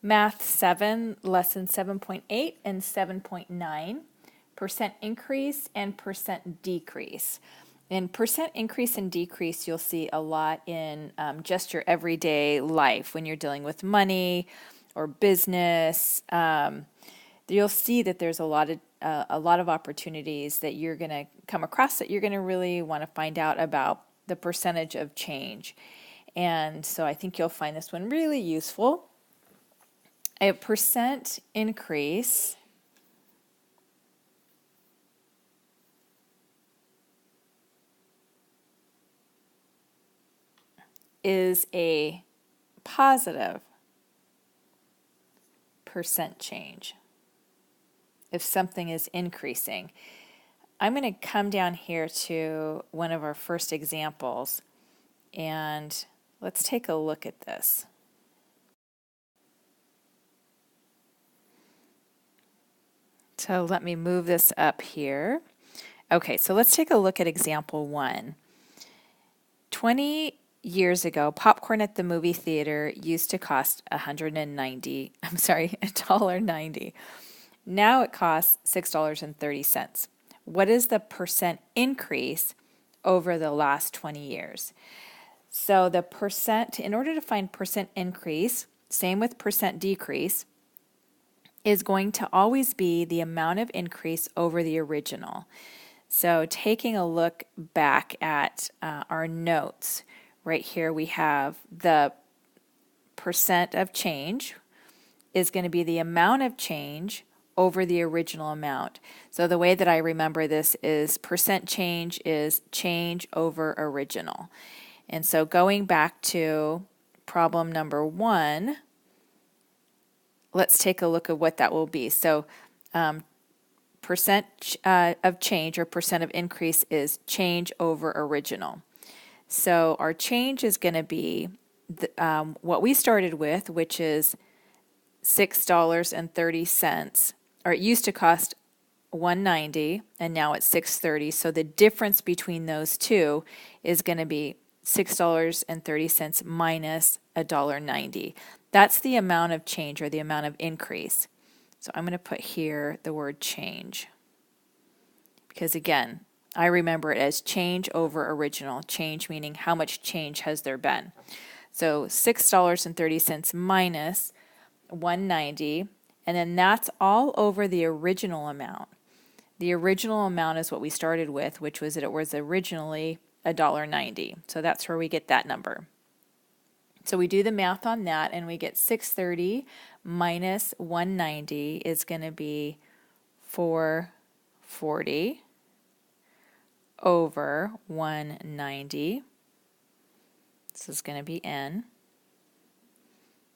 Math 7, lesson 7.8 and 7.9, percent increase and percent decrease. In percent increase and decrease, you'll see a lot in just your everyday life when you're dealing with money or business. You'll see that there's a lot of opportunities that you're going to come across that you're going to really want to find out about the percentage of change. And so I think you'll find this one really useful. A percent increase is a positive percent change if something is increasing. I'm going to come down here to one of our first examples and let's take a look at this. So let me move this up here. Okay, so let's take a look at example 1. 20 years ago, popcorn at the movie theater used to cost $1.90. Now it costs $6.30. What is the percent increase over the last 20 years? So the percent, in order to find percent increase, same with percent decrease, is going to always be the amount of increase over the original. So taking a look back at our notes, right here we have the percent of change is going to be the amount of change over the original amount. So the way that I remember this is percent change is change over original. And so going back to problem number 1, let's take a look at what that will be. So percent of change or percent of increase is change over original. So our change is going to be what we started with, which is $6.30, or it used to cost $1.90 and now it's $6.30. So the difference between those two is going to be $6.30 minus $1.90. That's the amount of change or the amount of increase. So I'm going to put here the word change because again, I remember it as change over original, change meaning how much change has there been. So $6.30 minus $1.90, and then that's all over the original amount. The original amount is what we started with, which was that it was originally $1.90. So that's where we get that number. So we do the math on that and we get 630 minus 190 is going to be 440 over 190. This is going to be n.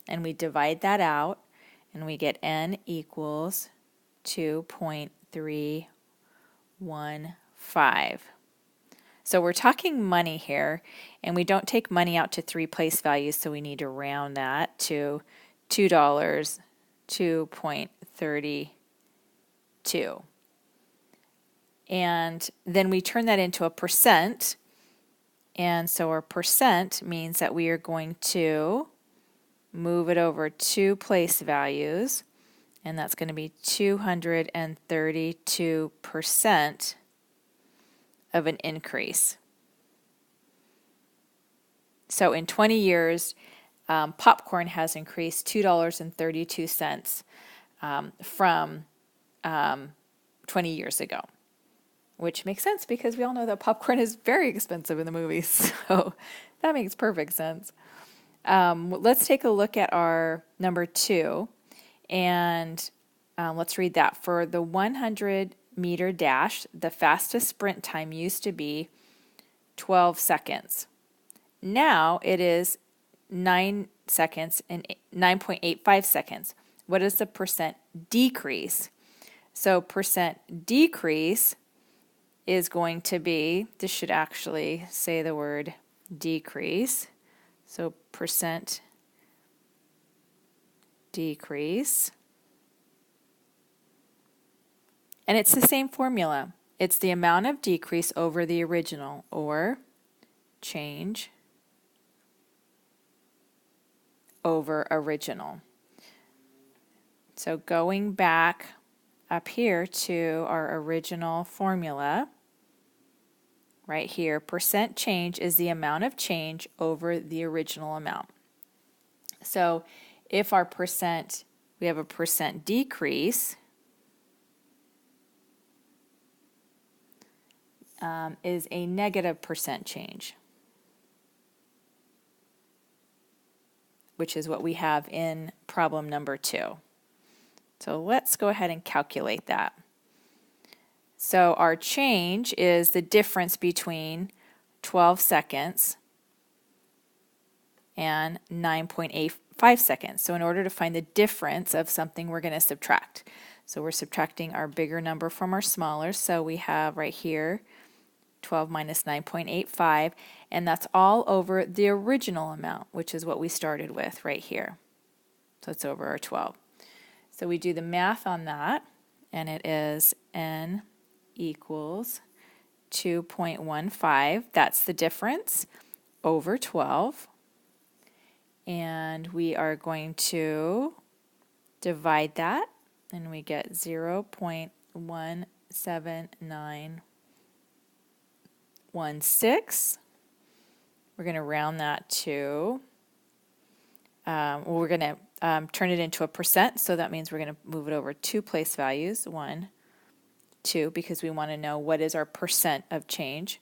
And we divide that out and we get n equals 2.315. So we're talking money here, and we don't take money out to 3 place values, so we need to round that to $2, 2.32. And then we turn that into a percent, and so our percent means that we are going to move it over 2 place values, and that's going to be 232% of an increase. So in 20 years, popcorn has increased $2.32 from 20 years ago, which makes sense because we all know that popcorn is very expensive in the movies, so that makes perfect sense. Let's take a look at our number 2, and let's read that. For the 100-meter dash, the fastest sprint time used to be 12 seconds. Now it is 9 seconds and 9.85 seconds. What is the percent decrease? So percent decrease is going to be, this should actually say the word decrease. So percent decrease. And it's the same formula. It's the amount of decrease over the original, or change over original. So going back up here to our original formula, right here, percent change is the amount of change over the original amount. So if our percent, we have a percent decrease, is a negative percent change, which is what we have in problem number 2. So let's go ahead and calculate that. So our change is the difference between 12 seconds and 9.85 seconds. So in order to find the difference of something, we're going to subtract. So we're subtracting our bigger number from our smaller. So we have right here 12 minus 9.85, and that's all over the original amount, which is what we started with right here. So it's over our 12. So we do the math on that, and it is n equals 2.15. That's the difference over 12. And we are going to divide that, and we get 0.17916. We're going to round that to, we're going to turn it into a percent, so that means we're going to move it over 2 place values, 1, 2, because we want to know what is our percent of change.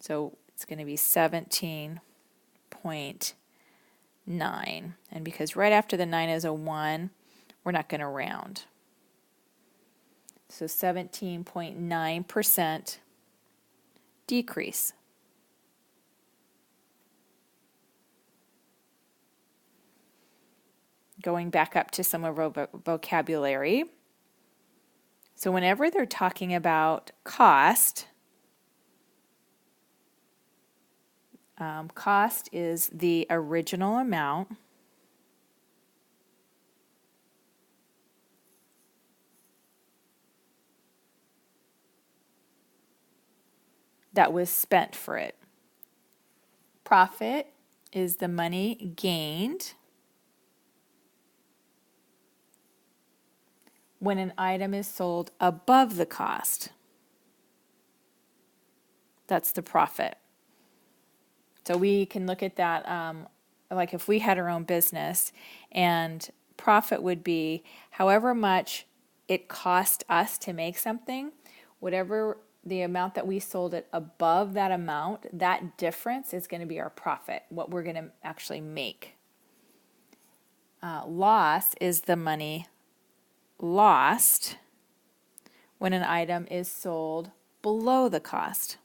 So it's going to be 17.9. And because right after the 9 is a 1, we're not going to round. So 17.9% decrease. Going back up to some of our vocabulary. So whenever they're talking about cost, cost is the original amount that was spent for it. Profit is the money gained when an item is sold above the cost. That's the profit. So we can look at that like if we had our own business, and profit would be however much it cost us to make something, whatever the amount that we sold it above that amount, that difference is going to be our profit, what we're going to actually make. Loss is the money lost when an item is sold below the cost.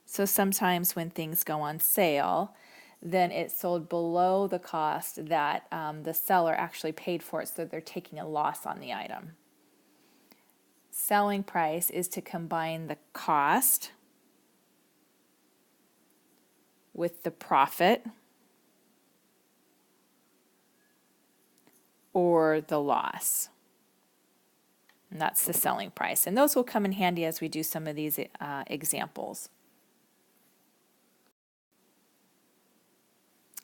So sometimes when things go on sale, then it's sold below the cost that the seller actually paid for it, so they're taking a loss on the item. Selling price is to combine the cost with the profit or the loss. And that's the selling price. And those will come in handy as we do some of these examples.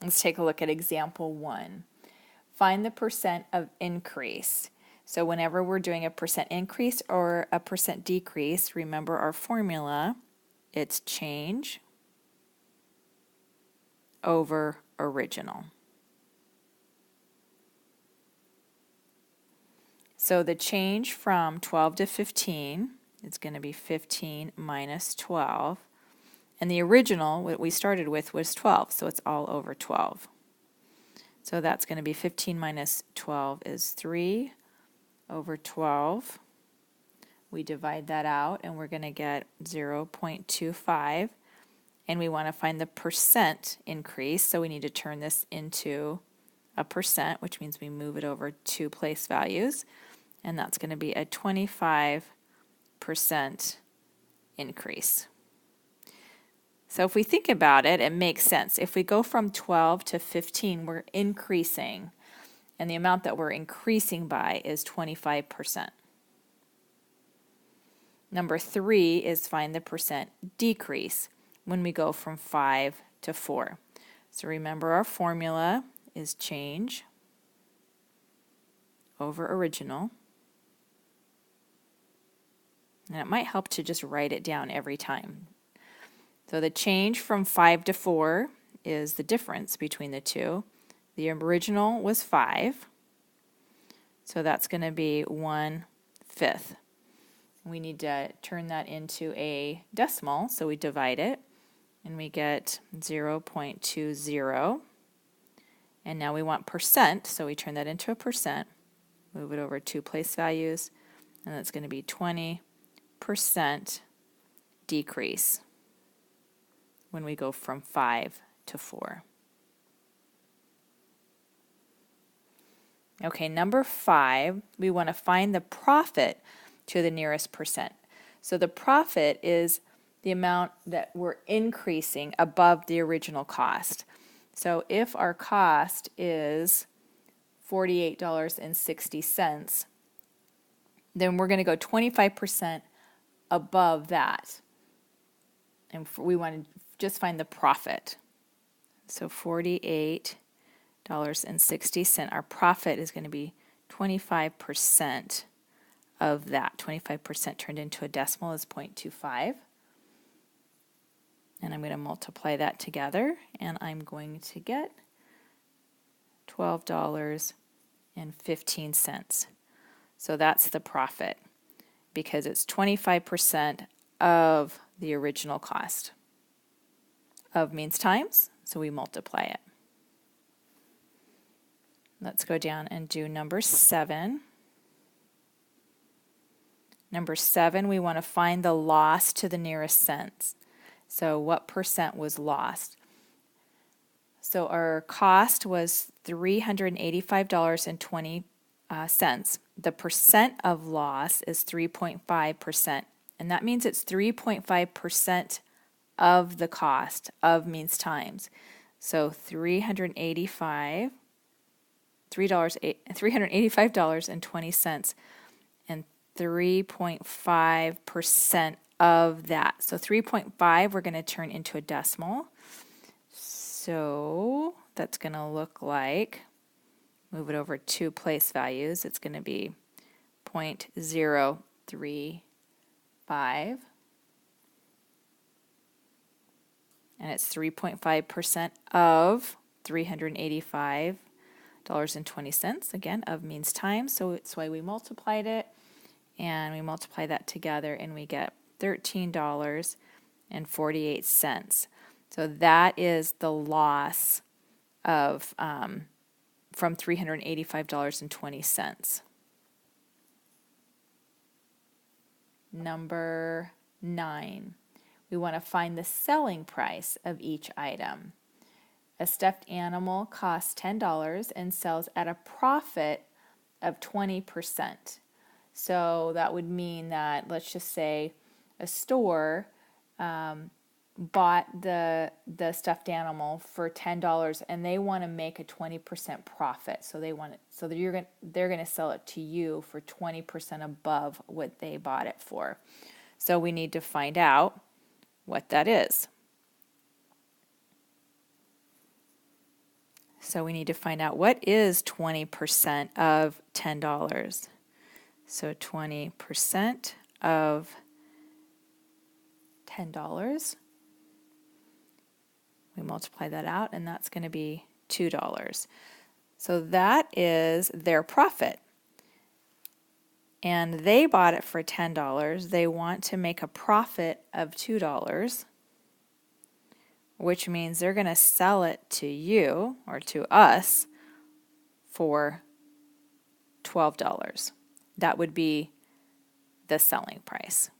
Let's take a look at example 1. Find the percent of increase. So whenever we're doing a percent increase or a percent decrease, remember our formula, it's change over original. So the change from 12 to 15 is going to be 15 minus 12. And the original, what we started with, was 12, so it's all over 12. So that's going to be 15 minus 12 is 3 over 12. We divide that out, and we're going to get 0.25. And we want to find the percent increase, so we need to turn this into a percent, which means we move it over 2 place values. And that's going to be a 25% increase. So if we think about it, it makes sense. If we go from 12 to 15, we're increasing, and the amount that we're increasing by is 25%. Number 3 is find the percent decrease when we go from 5 to 4. So remember our formula is change over original. And it might help to just write it down every time. So the change from 5 to 4 is the difference between the two. The original was 5, so that's going to be 1/5. We need to turn that into a decimal, so we divide it, and we get 0.20. And now we want percent, so we turn that into a percent, move it over 2 place values, and that's going to be 20% decrease when we go from 5 to 4. Okay, number 5, we want to find the profit to the nearest percent. So the profit is the amount that we're increasing above the original cost. So if our cost is $48.60, then we're going to go 25% above that. And we want to just find the profit. So $48.60, our profit is going to be 25% of that. 25% turned into a decimal is 0.25. And I'm going to multiply that together, and I'm going to get $12.15. So that's the profit, because it's 25% of the original cost. Of means times, so we multiply it. Let's go down and do number 7. Number 7, we want to find the loss to the nearest cents. So what percent was lost? So our cost was $385.20. The percent of loss is 3.5%, and that means it's 3.5% of the cost. Of means times. So $385.20, and 3.5% of that. So 3.5 we're going to turn into a decimal. So that's going to look like, move it over 2 place values, it's going to be 0.035. And it's 3.5% of $385.20. Again, of means times, so it's why we multiplied it. And we multiply that together, and we get $13.48. So that is the loss of from $385.20. Number 9. We want to find the selling price of each item. A stuffed animal costs $10 and sells at a profit of 20%. So that would mean that, let's just say, a store bought the stuffed animal for $10 and they want to make a 20% profit. So they're going to sell it to you for 20% above what they bought it for. So we need to find out what that is. So we need to find out what is 20% of $10. So 20% of $10, we multiply that out, and that's going to be $2. So that is their profit. And they bought it for $10. They want to make a profit of $2, which means they're going to sell it to you or to us for $12. That would be the selling price.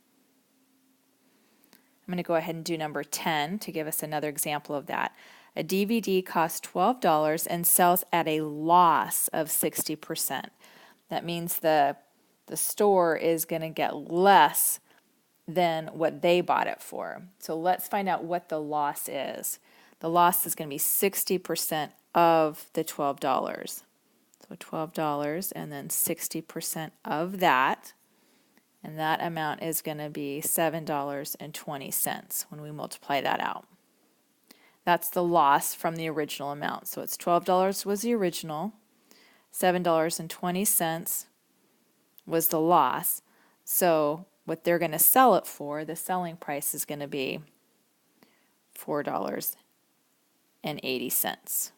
I'm going to go ahead and do number 10 to give us another example of that. A DVD costs $12 and sells at a loss of 60%. That means the store is going to get less than what they bought it for. So let's find out what the loss is. The loss is going to be 60% of the $12. So $12 and then 60% of that. And that amount is going to be $7.20 when we multiply that out. That's the loss from the original amount. So it's $12 was the original. $7.20 was the loss. So what they're going to sell it for, the selling price is going to be $4.80.